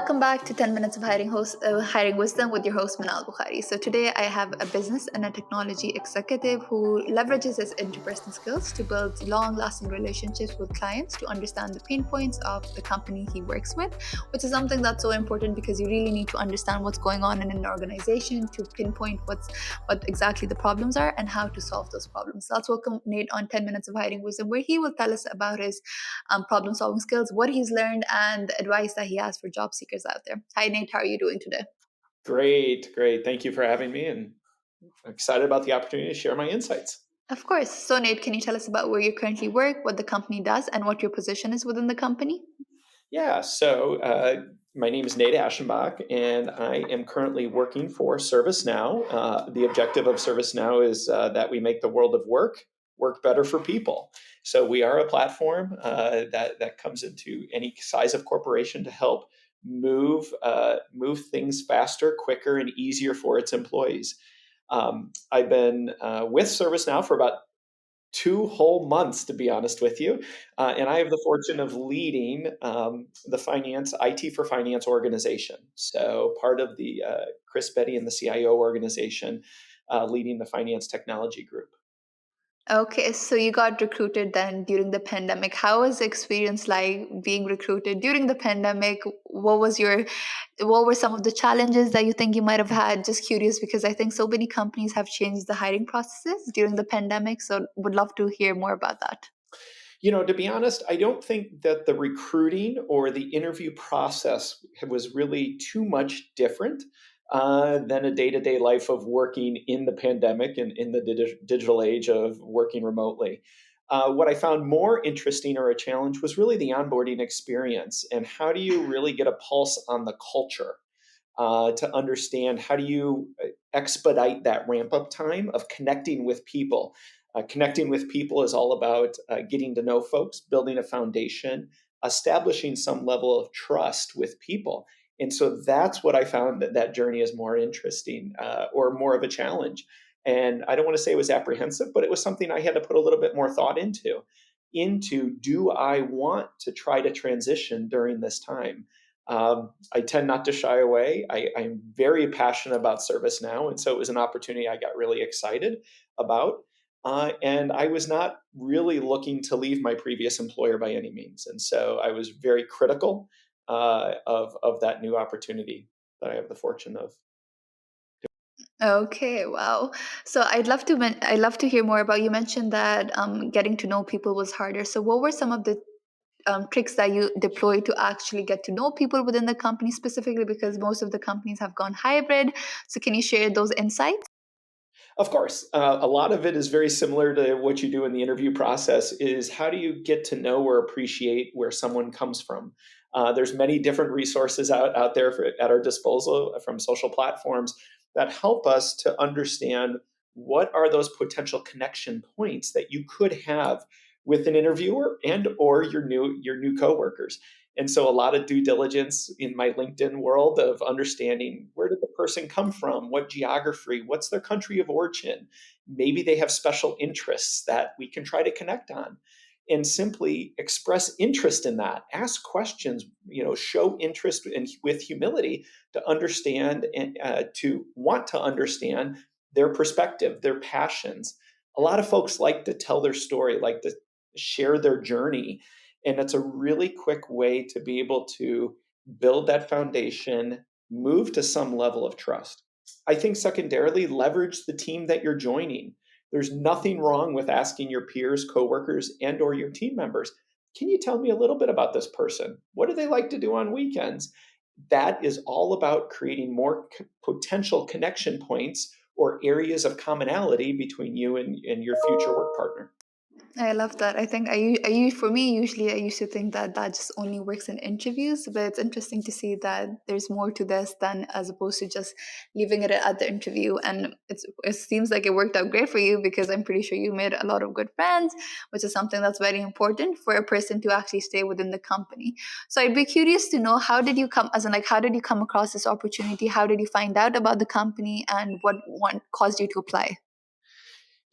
Welcome back to 10 Minutes of Hiring Wisdom with your host, Manal Bukhari. So today I have a business and a technology executive who leverages his interpersonal skills to build long-lasting relationships with clients to understand the pain points of the company he works with, which is something that's so important because you really need to understand what's going on in an organization to pinpoint what exactly the problems are and how to solve those problems. So let's welcome Nate on 10 Minutes of Hiring Wisdom, where he will tell us about his problem-solving skills, what he's learned, and the advice that he has for job seekers out there. Hi, Nate. How are you doing today? Great. Thank you for having me, and I'm excited about the opportunity to share my insights. Of course. So, Nate, can you tell us about where you currently work, what the company does, and what your position is within the company? Yeah, my name is Nate Aschenbach, and I am currently working for ServiceNow. The objective of ServiceNow is that we make the world of work better for people. So we are a platform that comes into any size of corporation to help move things faster, quicker, and easier for its employees. I've been with ServiceNow for about 2 whole months, to be honest with you. And I have the fortune of leading the finance, IT for finance organization. So part of the Chris Betty and the CIO organization, leading the finance technology group. Okay, so you got recruited then during the pandemic. How was the experience like being recruited during the pandemic? What were some of the challenges that you think you might have had? Just curious because I think so many companies have changed the hiring processes during the pandemic. So would love to hear more about that. To be honest, I don't think that the recruiting or the interview process was really too much different than a day to day life of working in the pandemic and in the digital age of working remotely. What I found more interesting or a challenge was really the onboarding experience and how do you really get a pulse on the culture to understand how do you expedite that ramp up time of connecting with people. Connecting with people is all about getting to know folks, building a foundation, establishing some level of trust with people. And so that's what I found that journey is more interesting or more of a challenge. And I don't want to say it was apprehensive, but it was something I had to put a little bit more thought into. Do I want to try to transition during this time? I tend not to shy away. I'm very passionate about ServiceNow, and so it was an opportunity I got really excited about. And I was not really looking to leave my previous employer by any means, and so I was very critical of that new opportunity that I have the fortune of. Okay, wow. So I'd love to hear more about you mentioned that getting to know people was harder. So what were some of the tricks that you deploy to actually get to know people within the company specifically because most of the companies have gone hybrid. So can you share those insights? Of course, a lot of it is very similar to what you do in the interview process. Is how do you get to know or appreciate where someone comes from? There's many different resources out there at our disposal from social platforms that help us to understand what are those potential connection points that you could have with an interviewer and or your new coworkers. And so a lot of due diligence in my LinkedIn world of understanding where did the person come from, what geography, what's their country of origin. Maybe they have special interests that we can try to connect on and simply express interest in that. Ask questions, show interest with humility to understand and to want to understand their perspective, their passions. A lot of folks like to tell their story, like to share their journey, and it's a really quick way to be able to build that foundation, move to some level of trust. I think secondarily, leverage the team that you're joining. There's nothing wrong with asking your peers, coworkers, and or your team members, can you tell me a little bit about this person? What do they like to do on weekends? That is all about creating more potential connection points or areas of commonality between you and your future work partner. I love that. I think for me, usually I used to think that that just only works in interviews, but it's interesting to see that there's more to this than as opposed to just leaving it at the interview. And it seems like it worked out great for you because I'm pretty sure you made a lot of good friends, which is something that's very important for a person to actually stay within the company. So I'd be curious to know how did you come across this opportunity? How did you find out about the company and what caused you to apply?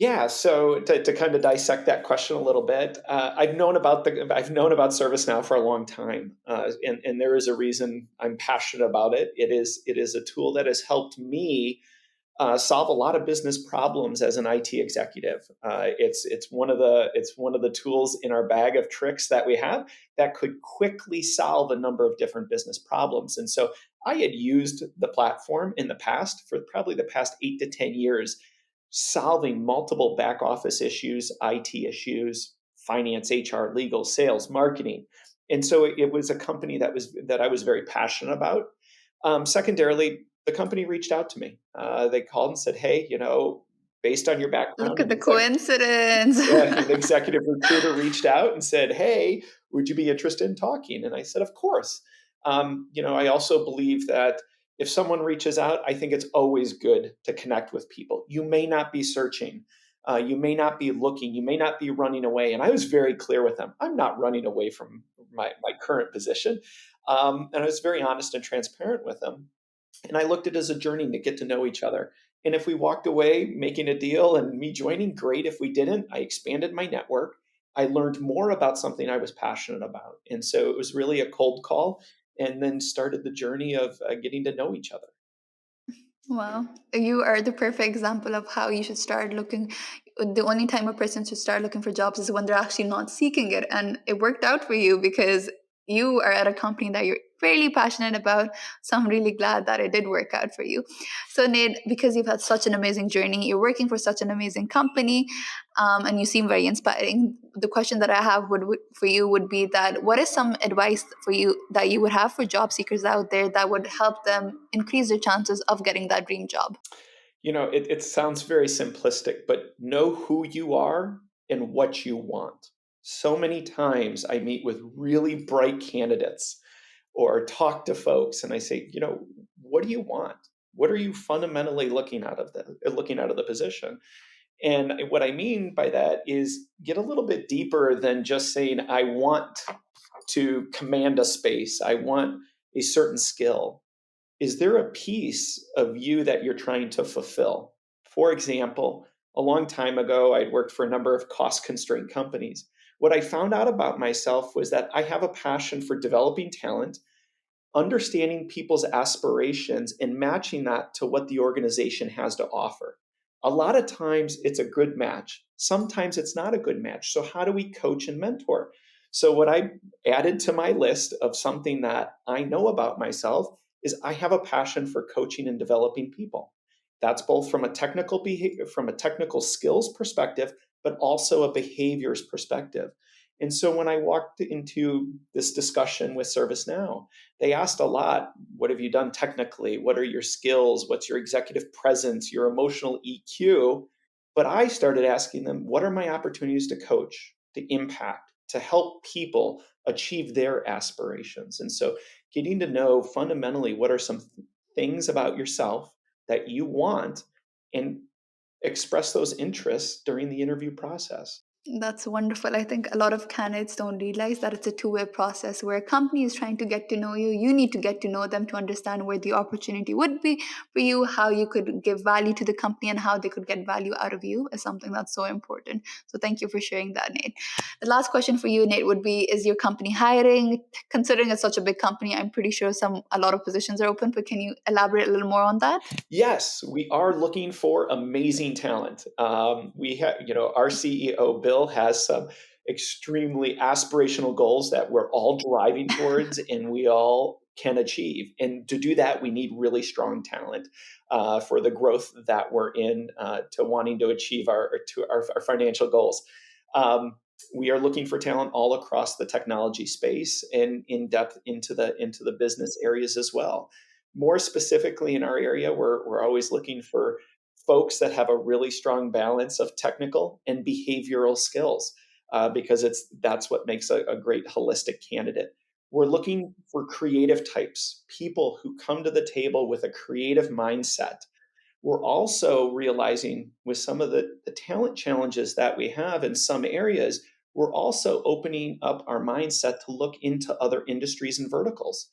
Yeah, so to kind of dissect that question a little bit, I've known about ServiceNow for a long time, and there is a reason I'm passionate about it. It is a tool that has helped me solve a lot of business problems as an IT executive. It's one of the tools in our bag of tricks that we have that could quickly solve a number of different business problems. And so I had used the platform in the past for probably the past 8 to 10 years, solving multiple back office issues, IT issues, finance, HR, legal, sales, marketing. And so it was a company that I was very passionate about. Secondarily, the company reached out to me. They called and said, "Hey, based on your Look background," at the coincidence. an executive recruiter reached out and said, "Hey, would you be interested in talking?" And I said, "Of course." I also believe that if someone reaches out, I think it's always good to connect with people. You may not be searching. You may not be looking. You may not be running away. And I was very clear with them. I'm not running away from my current position. And I was very honest and transparent with them. And I looked at it as a journey to get to know each other. And if we walked away making a deal and me joining, great. If we didn't, I expanded my network. I learned more about something I was passionate about. And so it was really a cold call and then started the journey of getting to know each other. Wow, you are the perfect example of how you should start looking. The only time a person should start looking for jobs is when they're actually not seeking it. And it worked out for you because you are at a company that you're really passionate about. So I'm really glad that it did work out for you. So, Nate, because you've had such an amazing journey, you're working for such an amazing company, and you seem very inspiring. The question that I have for you would be that what is some advice for you that you would have for job seekers out there that would help them increase their chances of getting that dream job? It sounds very simplistic, but know who you are and what you want. So many times I meet with really bright candidates or talk to folks and I say, what do you want? What are you fundamentally looking out of the position? And what I mean by that is get a little bit deeper than just saying, I want to command a space, I want a certain skill. Is there a piece of you that you're trying to fulfill? For example, a long time ago, I'd worked for a number of cost constrained companies. What I found out about myself was that I have a passion for developing talent, understanding people's aspirations and matching that to what the organization has to offer. A lot of times it's a good match. Sometimes it's not a good match. So, how do we coach and mentor? So, what I added to my list of something that I know about myself is I have a passion for coaching and developing people. That's both from a technical behavior, from a technical skills perspective, but also a behaviors perspective. And so when I walked into this discussion with ServiceNow, they asked a lot, what have you done technically? What are your skills? What's your executive presence, your emotional EQ? But I started asking them, what are my opportunities to coach, to impact, to help people achieve their aspirations? And so getting to know fundamentally what are some things about yourself that you want and express those interests during the interview process. That's wonderful. I think a lot of candidates don't realize that it's a two-way process where a company is trying to get to know you. You need to get to know them to understand where the opportunity would be for you, how you could give value to the company, and how they could get value out of you is something that's so important. So thank you for sharing that, Nate. The last question for you, Nate, would be: is your company hiring? Considering it's such a big company, I'm pretty sure a lot of positions are open, but can you elaborate a little more on that? Yes, we are looking for amazing talent. We have, our CEO Bill has some extremely aspirational goals that we're all driving towards, and we all can achieve. And to do that, we need really strong talent for the growth that we're in to wanting to achieve our financial goals. Um, we are looking for talent all across the technology space and in depth into the business areas as well. More specifically in our area, we're always looking for folks that have a really strong balance of technical and behavioral skills because that's what makes a great holistic candidate. We're looking for creative types, people who come to the table with a creative mindset. We're also realizing with some of the talent challenges that we have in some areas, we're also opening up our mindset to look into other industries and verticals.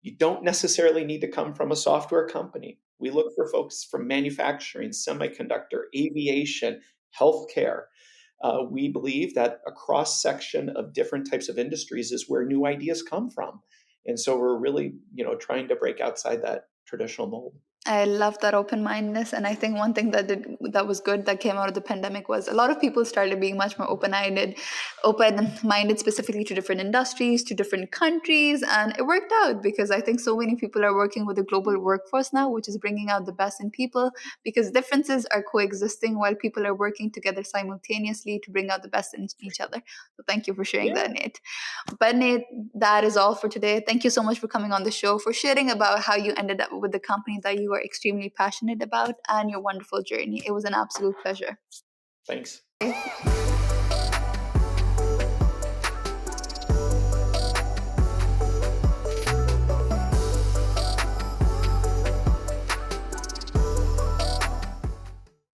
You don't necessarily need to come from a software company. We look for folks from manufacturing, semiconductor, aviation, healthcare. We believe that a cross section of different types of industries is where new ideas come from. And so we're really, trying to break outside that traditional mold. I love that open mindedness, and I think one thing that was good that came out of the pandemic was a lot of people started being much more open minded specifically to different industries, to different countries, and it worked out because I think so many people are working with a global workforce now, which is bringing out the best in people because differences are coexisting while people are working together simultaneously to bring out the best in each other. So thank you for sharing Yeah, that, Nate. But Nate, that is all for today. Thank you so much for coming on the show, for sharing about how you ended up with the company that you are extremely passionate about and your wonderful journey. It was an absolute pleasure. thanks.